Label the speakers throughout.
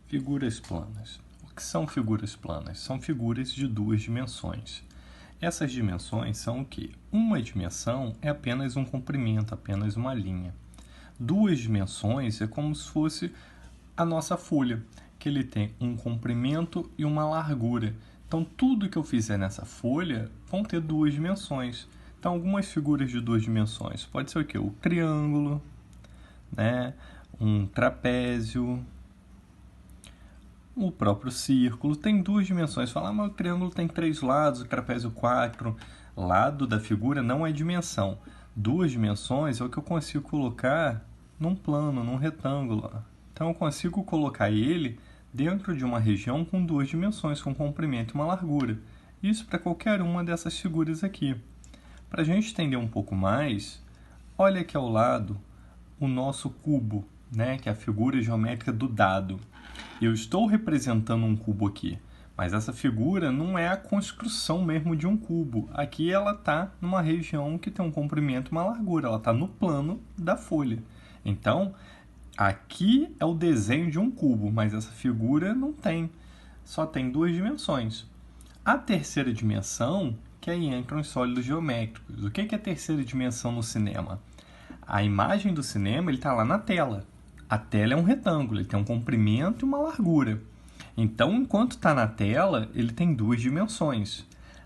Speaker 1: Figuras planas. O que são figuras planas? São figuras de duas dimensões. Essas dimensões são o quê? Uma dimensão é apenas um comprimento, apenas uma linha. Duas dimensões é como se fosse a nossa folha, que ele tem um comprimento e uma largura. Então, tudo que eu fizer nessa folha vão ter duas dimensões. Então, algumas figuras de duas dimensões. Pode ser o quê? O triângulo, né? Um trapézio, o próprio círculo. Tem duas dimensões. Fala, mas o triângulo tem 3 lados, o trapézio 4. Lado da figura não é dimensão. Duas dimensões é o que eu consigo colocar num plano, num retângulo. Então, eu consigo colocar ele dentro de uma região com duas dimensões, com um comprimento e uma largura. Isso para qualquer uma dessas figuras aqui. Para a gente entender um pouco mais, olha aqui ao lado o nosso cubo, né, que é a figura geométrica do dado. Eu estou representando um cubo aqui, mas essa figura não é a construção mesmo de um cubo. Aqui ela está numa região que tem um comprimento e uma largura, ela está no plano da folha. Então, aqui é o desenho de um cubo, mas essa figura não tem, só tem duas dimensões. A terceira dimensão, que aí entram os sólidos geométricos. O que é a terceira dimensão no cinema? A imagem do cinema está lá na tela. A tela é um retângulo, ele tem um comprimento e uma largura. Então, enquanto está na tela, ele tem duas dimensões.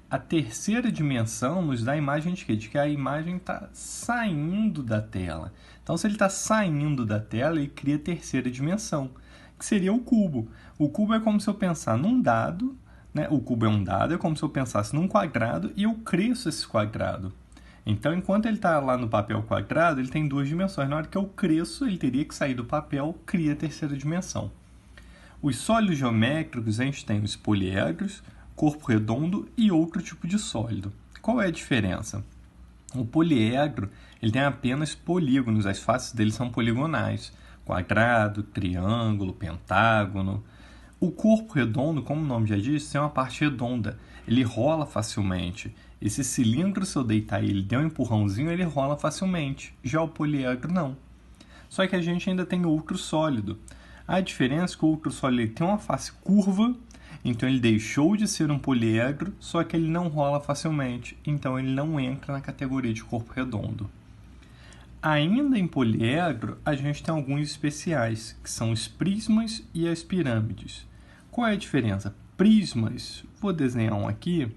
Speaker 1: A terceira dimensão nos dá a imagem de quê? De que a imagem está saindo da tela. Então, se ele está saindo da tela, ele cria a terceira dimensão, que seria o cubo. O cubo é como se eu pensar num dado, né? O cubo é um dado, é como se eu pensasse num quadrado e eu cresço esse quadrado. Então, enquanto ele está lá no papel quadrado, ele tem duas dimensões. Na hora que eu cresço, ele teria que sair do papel, cria a terceira dimensão. Os sólidos geométricos, a gente tem os poliedros, corpo redondo e outro tipo de sólido. Qual é a diferença? O poliedro, ele tem apenas polígonos, as faces dele são poligonais. Quadrado, triângulo, pentágono. O corpo redondo, como o nome já diz, tem uma parte redonda. Ele rola facilmente. Esse cilindro, se eu deitar ele e der um empurrãozinho, ele rola facilmente. Já o poliedro, não. Só que a gente ainda tem outro sólido. A diferença é que o outro sólido tem uma face curva, então ele deixou de ser um poliedro, só que ele não rola facilmente. Então ele não entra na categoria de corpo redondo. Ainda em poliedro, a gente tem alguns especiais, que são os prismas e as pirâmides. Qual é a diferença? Prismas, vou desenhar um aqui,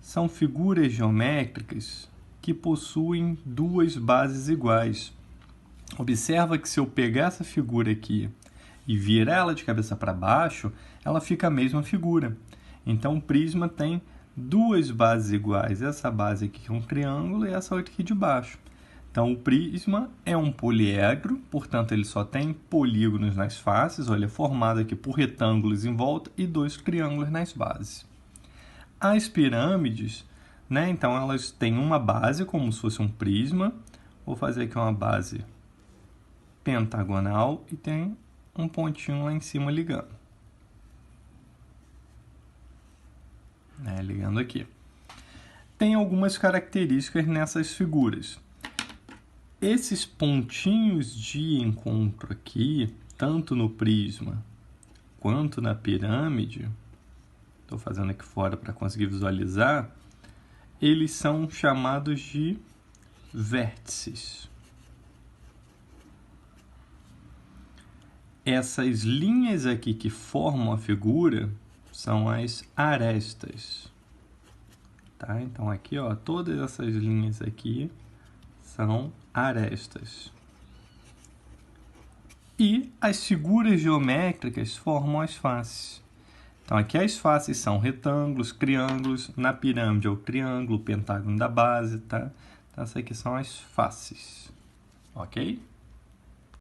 Speaker 1: são figuras geométricas que possuem duas bases iguais. Observa que se eu pegar essa figura aqui e virar ela de cabeça para baixo, ela fica a mesma figura. Então, o prisma tem duas bases iguais. Essa base aqui é um triângulo e essa outra aqui de baixo. Então, o prisma é um poliedro, portanto, ele só tem polígonos nas faces, olha, formado aqui por retângulos em volta e dois triângulos nas bases. As pirâmides, né, então, elas têm uma base, como se fosse um prisma. Vou fazer aqui uma base pentagonal e tem um pontinho lá em cima ligando. Né, ligando aqui. Tem algumas características nessas figuras. Esses pontinhos de encontro aqui, tanto no prisma quanto na pirâmide, estou fazendo aqui fora para conseguir visualizar, eles são chamados de vértices. Essas linhas aqui que formam a figura são as arestas. Tá? Então, aqui, ó, todas essas linhas aqui são arestas. E as figuras geométricas formam as faces. Então, aqui as faces são retângulos, triângulos, na pirâmide é o triângulo, o pentágono da base, tá? Então, essas aqui são as faces, ok?